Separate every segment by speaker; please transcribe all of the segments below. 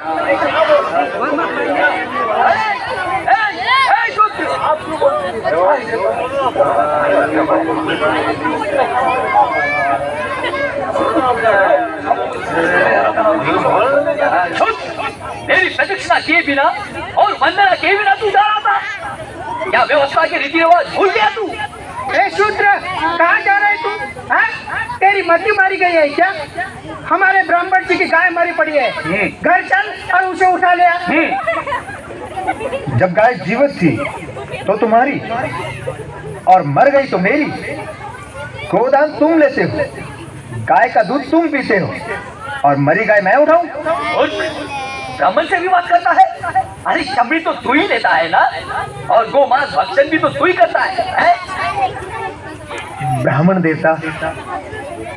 Speaker 1: मेरी प्रदक्षिणा किए बिना और वंदना किए बिना तू जा रहा था? क्या व्यवस्था के रीति रिवाज भूल गया तू?
Speaker 2: ए शूद्र, कहाँ जा रहा है तू? तेरी मति मारी गई है क्या? हमारे ब्राह्मण जी की गाय मरी पड़ी है, घर चल और उसे उठा ले आ।
Speaker 3: जब गाय जीवित थी तो तुम्हारी और मर गई तो मेरी। गोदान तुम लेते हो, गाय का दूध तुम पीते हो और मरी गाय मैं उठाऊं?
Speaker 1: ब्राह्मण से भी बात करता है? अरे चमड़ी तो तू ही लेता है ना, और गोमांस भक्षण भी तो तू ही करता है?
Speaker 3: ब्राह्मण देवता,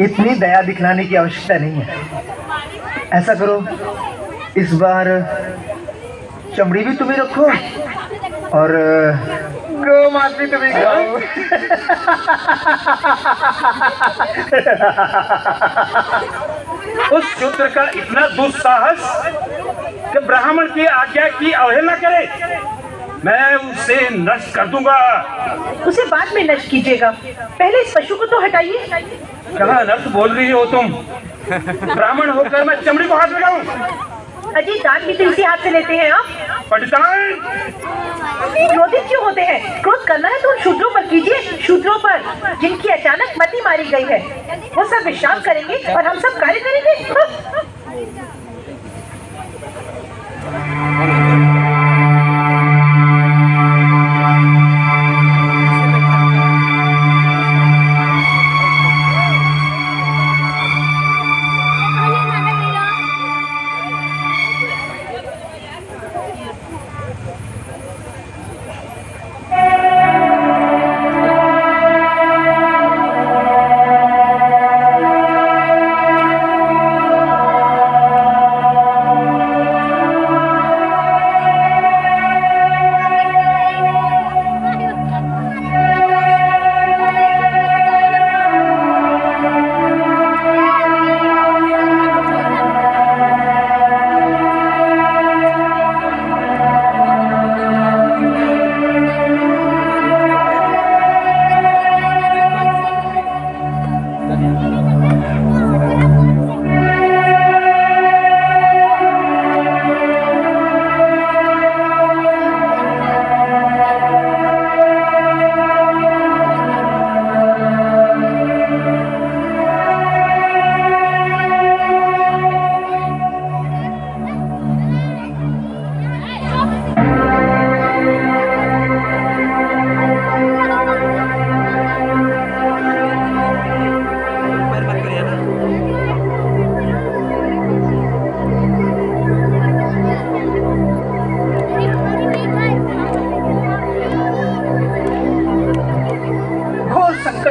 Speaker 3: इतनी दया दिखलाने की आवश्यकता नहीं है। ऐसा करो, इस बार चमड़ी भी तुम्हें रखो और गोमांस भी तुम्हें खाओ।
Speaker 4: उस शूद्र का इतना दुस्साहस कि ब्राह्मण की आज्ञा की अवहेलना करे, मैं उसे नष्ट कर दूंगा।
Speaker 2: उसे बाद में नष्ट कीजिएगा, पहले इस पशु को तो हटाइए।
Speaker 4: कहाँ नष्ट बोल रही हो तुम? ब्राह्मण होकर मैं चमड़ी को हाथ लगाऊं?
Speaker 2: अजी, दांत भी तो इसी हाथ से लेते हैं आप।
Speaker 4: पंडितान,
Speaker 2: क्रोधित क्यों होते हैं? क्रोध करना है तो उन शूद्रों पर कीजिए, शूद्रों पर जिनकी अचानक मति मारी गई है। वो सब विश्राम करेंगे और हम सब कार्य करेंगे।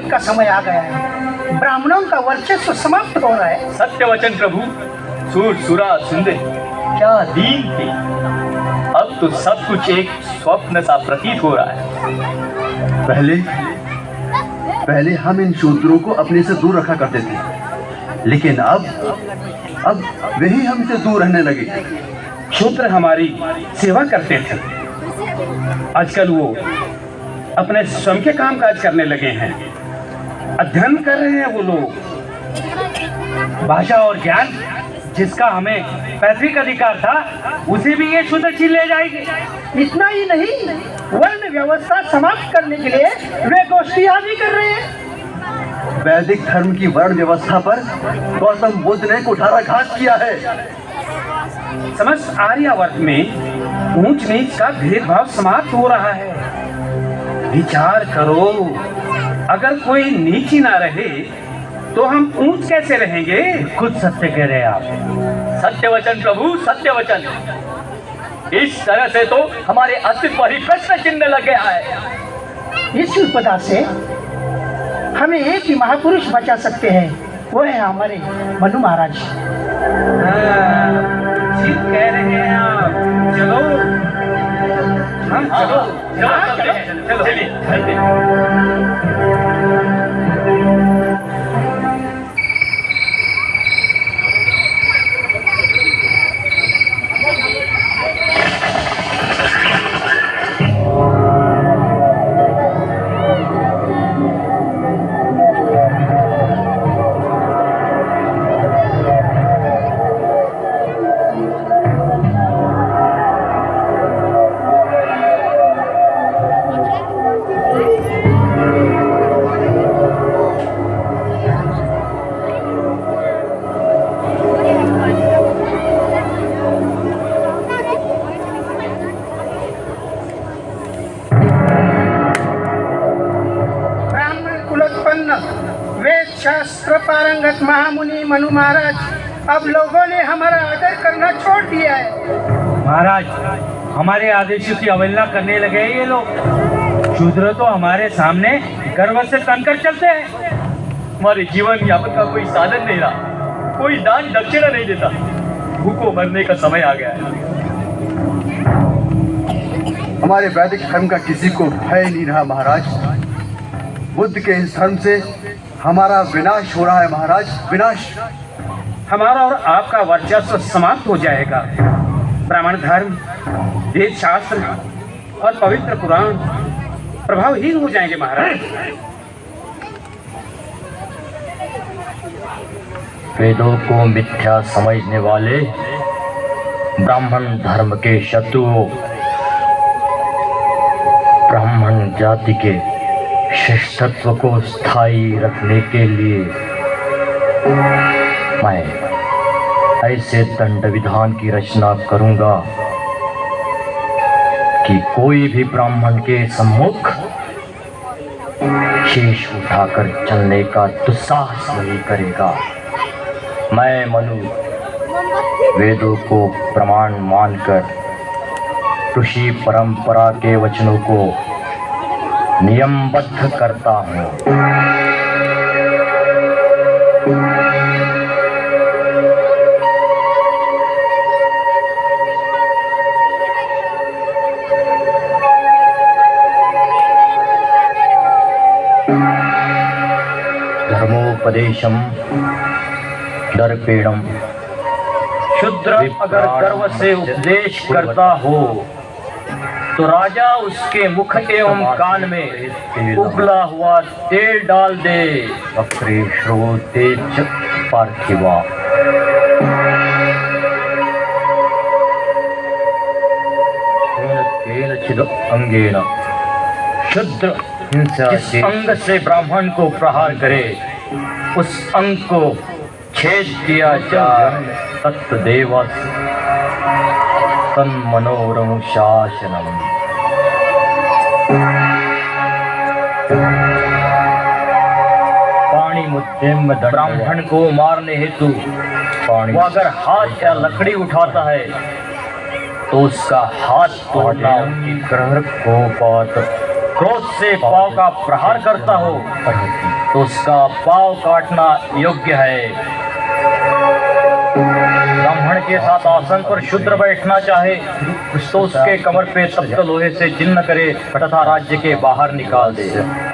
Speaker 2: का समय आ गया है, ब्राह्मणों का वर्चस्व समाप्त हो रहा है।
Speaker 1: सत्य वचन प्रभु। सूर सुरा सुंदे क्या दीन थे, अब तो सब कुछ एक स्वप्न सा प्रतीत हो रहा है।
Speaker 3: पहले हम इन शूद्रों को अपने से दूर रखा करते थे, लेकिन अब वही हमसे दूर रहने लगे।
Speaker 4: शूद्र हमारी सेवा करते थे, आजकल वो अपने स्वयं के काम काज करने लगे हैं, अध्ययन कर रहे हैं वो लोग। भाषा और ज्ञान जिसका हमें पैतृक अधिकार था, उसे भी ये शूद्र छीन ले जाएंगे।
Speaker 2: इतना ही नहीं, वर्ण व्यवस्था समाप्त करने के लिए वे गोष्ठियां भी कर रहे हैं।
Speaker 3: वैदिक धर्म की वर्ण व्यवस्था पर गौतम बुद्ध ने कुठाराघात किया है।
Speaker 4: समस्त आर्यावर्त में ऊंच नीच का भेदभाव समाप्त हो रहा है। विचार करो, अगर कोई नीच ही ना रहे तो हम ऊंच कैसे रहेंगे?
Speaker 1: खुद सत्य कह रहे हैं आप। सत्य वचन प्रभु, सत्य वचन। इस तरह से तो हमारे अस्तित्व पर ही प्रश्न चिन्ह लग गया है।
Speaker 2: इस विपदा से हमें एक ही महापुरुष बचा सकते हैं, वो है हमारे मनु महाराज।
Speaker 4: ठीक कह रहे हैं आप। चलो हम चलो चलिए।
Speaker 5: महामुनि मनु महाराज, अब लोगों ने हमारा आदर करना छोड़ दिया है।
Speaker 4: महाराज, हमारे आदेशों की अवहेलना करने लगे हैं ये लोग। शूद्र तो हमारे सामने गर्व से तनकर चलते हैं।
Speaker 1: हमारे जीवन यापन का कोई साधन नहीं रहा, कोई दान दक्षिणा नहीं देता। भूखों मरने का समय आ गया है।
Speaker 3: हमारे वैदिक धर्म का किसी को भय नहीं रहा महाराज। बुद्ध के इस धर्म से हमारा विनाश हो रहा है महाराज, विनाश।
Speaker 4: हमारा और आपका वर्चस्व समाप्त हो जाएगा। ब्राह्मण धर्म, वेद शास्त्र और पवित्र पुराण प्रभावहीन हो जाएंगे महाराज।
Speaker 1: वेदों को मिथ्या समझने वाले ब्राह्मण धर्म के शत्रुओं, ब्राह्मण जाति के श्रेष्ठत्व को स्थायी रखने के लिए मैं ऐसे दंड विधान की रचना करूंगा कि कोई भी ब्राह्मण के सम्मुख शीश उठाकर चलने का दुस्साहस नहीं करेगा। मैं मनु वेदों को प्रमाण मानकर ऋषि परंपरा के वचनों को नियमबद्ध करता हूँ। धर्मोपदेशम दर्पेणम। शूद्र अगर गर्व से उपदेश करता हो तो राजा उसके मुख एवं कान में उबला हुआ तेल डाल दे। वक्रे श्रोते च पार्थिवा। केनचिद अंगेन। शूद्र जिस अंग से ब्राह्मण को प्रहार करे उस अंग को छेद दिया जाए। तत्देवस तन्मनोरम शासनम। पाणी मुद्दे में ब्राह्मण को मारने हेतु वो अगर हाथ या लकड़ी उठाता है तो उसका हाथ तोड़ना उनकी ग्रह को पात। क्रोध से पांव का प्रहार करता हो तो उसका पांव काटना योग्य है। ब्राह्मण के साथ आसन पर शूद्र बैठना चाहे तो उसके कमर पे तप्त लोहे से चिन्ह करे तथा राज्य के बाहर निकाल दे,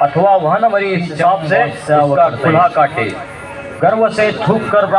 Speaker 1: अथवा वह न मरी इस चाप से उसका कुल्हा काटे। गर्व से थूक कर